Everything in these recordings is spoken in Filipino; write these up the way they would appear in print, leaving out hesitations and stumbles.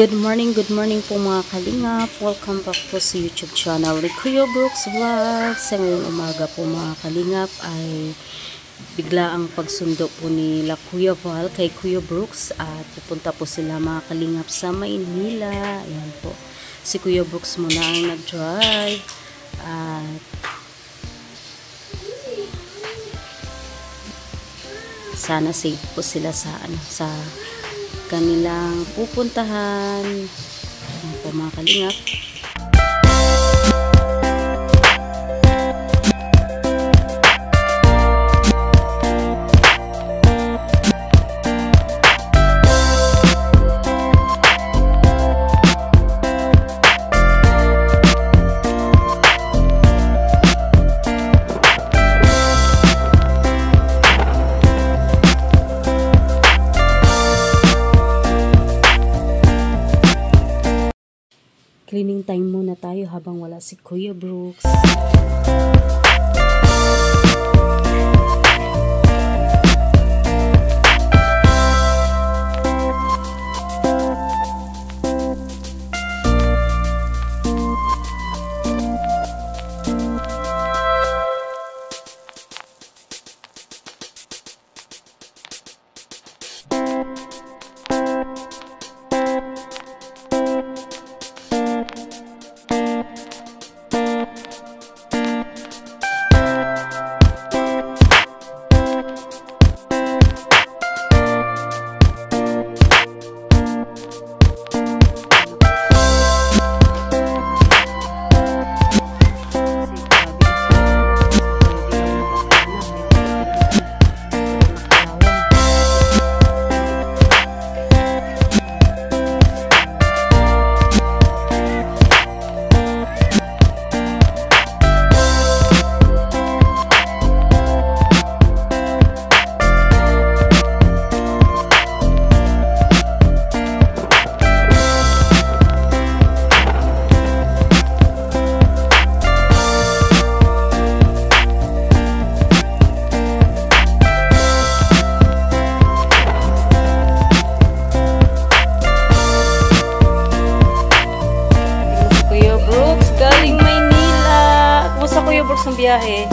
good morning po mga kalingap. Welcome back po sa YouTube channel ni Kuya Brooks Vlog. Sa ngayong umaga po mga kalingap ay bigla ang pagsundo po nila Kuya Val kay Kuya Brooks at pupunta po sila mga kalingap sa Maynila. Ayan po. Si Kuya Brooks muna ang nag-drive at sana safe po sila sa kanilang pupuntahan. Ayan po mga kalingap. Cleaning time muna tayo habang wala si Kuya Brooks. Ang biyahe.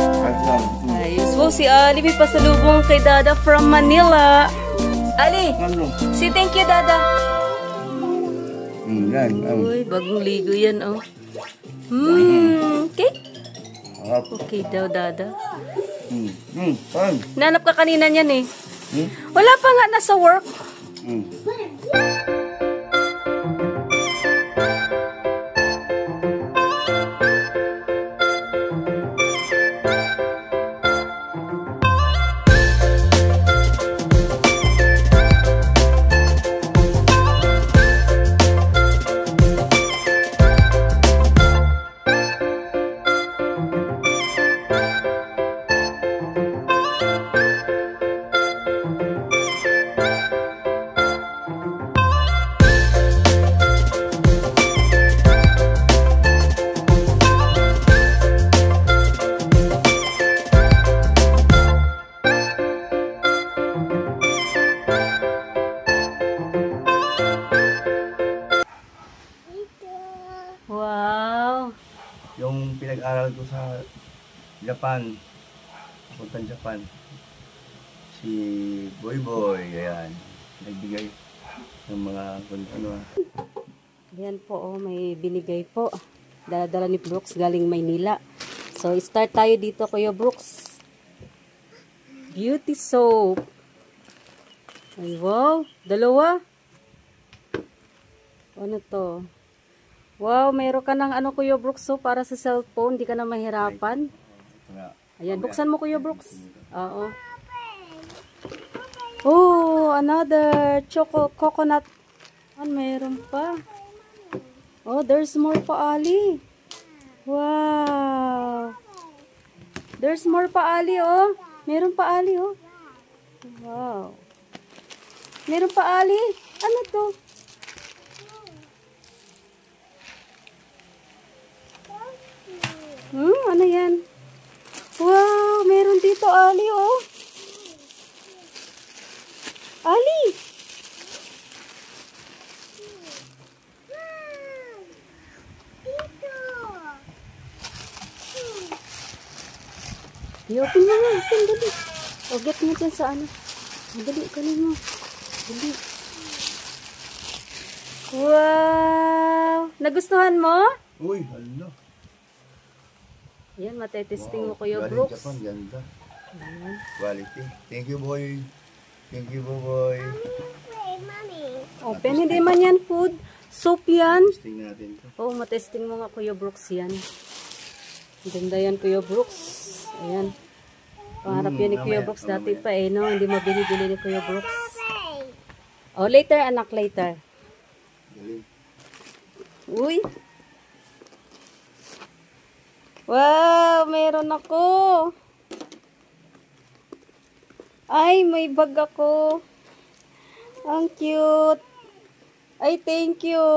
Ayos. Wow, si Ali may pasalubong kay Dada from Manila. Ali, say thank you, Dada. Uy, bagong ligo yan, oh. Okay? Okay daw, Dada. Nanap ka kanina niyan, eh. Wala pa nga, nasa work. Wow! Yung pinag-aral ko sa Japan, puntang Japan, si Boy Boy, ayan, nagbigay ng mga ano. Ayan po, oh, may binigay po. Dala-dala ni Brooks galing Maynila. So, start tayo dito, Kuya Brooks. Beauty soap. Ay, wow! Dalawa. Ano to? Wow, mayroon ka ng ano, Kuya Brooks, so para sa cellphone, hindi ka na mahirapan. Ayan, buksan mo, Kuya Brooks. Oo. Oh, another coconut. Mayroon pa. Oh, there's more pa, Ali. Wow. There's more pa, Ali, oh. Meron pa, Ali, oh. Wow. Meron pa, Ali. Ano to? Ano yan? Wow, meron dito, Ali, oh. Ali! I-open mo nga. Open, dali. O, get mo dyan sa ano. Dali, kanin mo. Dali. Wow! Nagustuhan mo? Uy, hala. Yan, matetesting mo Kuya galing Brooks. Japan, ganda. Ayan. Quality. Thank you, boy. Thank you, boy. Open, hindi man yan food. Soup yan. Testing natin to. Oo, matesting mo nga Kuya Brooks yan. Ganda yan Kuya Brooks. Ayan. Pangarap yan ni Kuya Brooks. Dati pa no? Hindi mabili-bili ni Kuya Brooks. Oh, later anak, later. Galing. Uy. Wow, meron ako. Ay, may bag ako. Ang cute. Ay, thank you.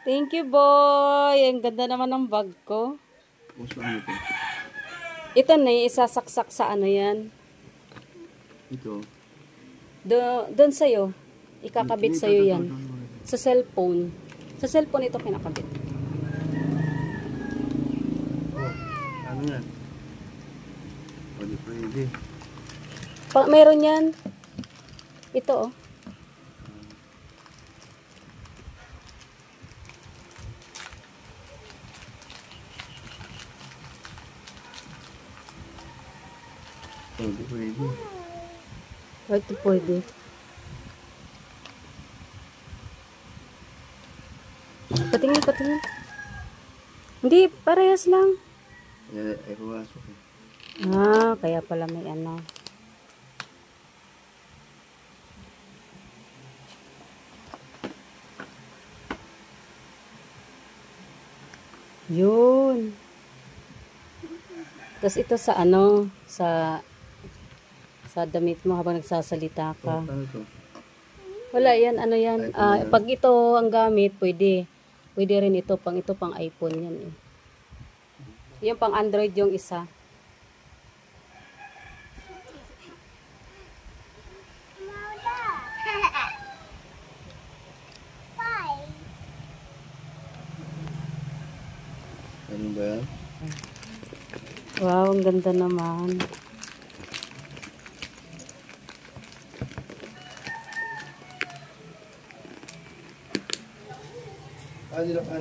Thank you, boy. Ang ganda naman ng bag ko. Puso ano to? Ito na, isasaksak sa ano yan. Ito. Doon sa'yo. Ikakabit sa'yo yan. Sa cellphone. Sa cellphone ito kinakabit. Oh, ano yan? Pwede. Meron yan. Ito, oh. Pwede. Ito pwede. Patingin. Hindi, parehas lang. Ay, pumasok eh. Ah, kaya pala may ano. Yun. Tapos ito sa ano, sa damit mo habang nagsasalita ka. Ano to? Wala yan, ano yan. Pag ito ang gamit, pwede. Pwede rin ito pang iPhone yan eh. Yung pang Android yung isa. Ano ba yan? Wow, ang ganda naman.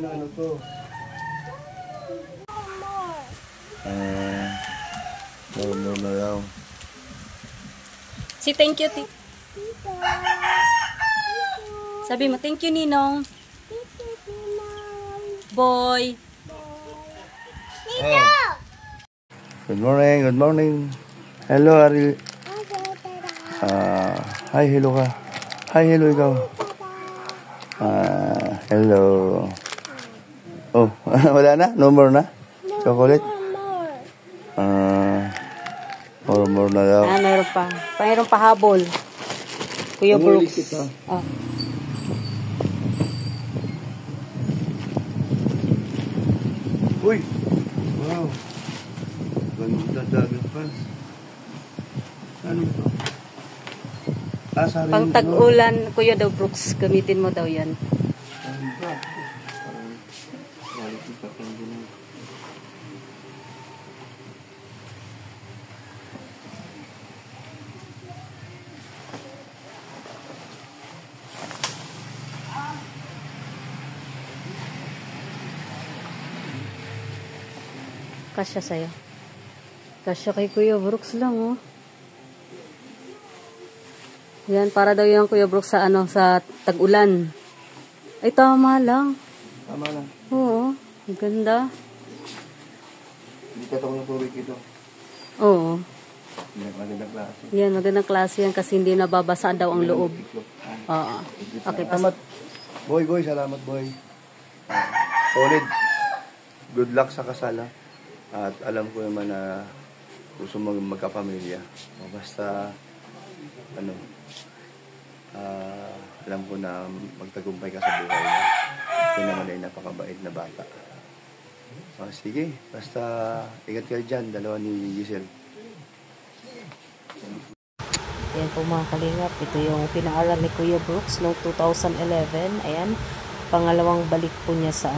Ano to? More na daw. Si thank you, Sabi mo, thank you, Ninong. Boy. Oh. Good morning. Hello, Ari. Hi, hello ka. Hi, hello ikaw. Hello. Oh, wala na? No more na? Chocolate? More na daw. Mayroon pa. Mayroon pa habol. Kuya Brooks. Ah. Uy! Wow! Ganda dagat pa. Ano ito? Sabi Pang tag-ulan, Kuya daw Brooks, gamitin mo daw yan. Kasya sa'yo. Kasya kay Kuya Brooks lang, oh. Yan, para daw yung Kuya Brooks sa, sa tag-ulan. Ay, tama lang. Tama lang. Oo, ang ganda. Hindi ka ito tubig ito. Oo. Magandang klase. Yan, magandang klase yan kasi hindi nababasa daw ang loob. Oo. Okay, Salamat. Boy, salamat boy. Solid. Good luck sa kasal. At alam ko naman na gusto magkapamilya. Basta, alam ko na magtagumpay ka sa buhay mo. Ito naman ay napakabait na bata. Sige, basta ingat kayo dyan, dalawa ni Giselle. Ayan po mga kalingap, ito yung pinaaral ni Kuya Brooks noong 2011. Ayan, pangalawang balik po niya sa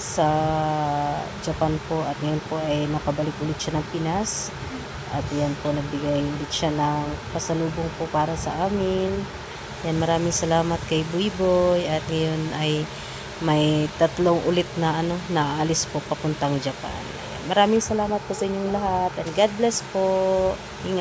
sa Japan po, at ngayon po ay nakabalik ulit siya ng Pinas. At yan po, nagbigay ulit siya ng pasalubong po para sa amin. Yan, maraming salamat kay Buiboy, at ngayon ay may 3 ulit na naalis po papuntang Japan. Ayan, maraming salamat po sa inyong lahat, and God bless po. Ingat.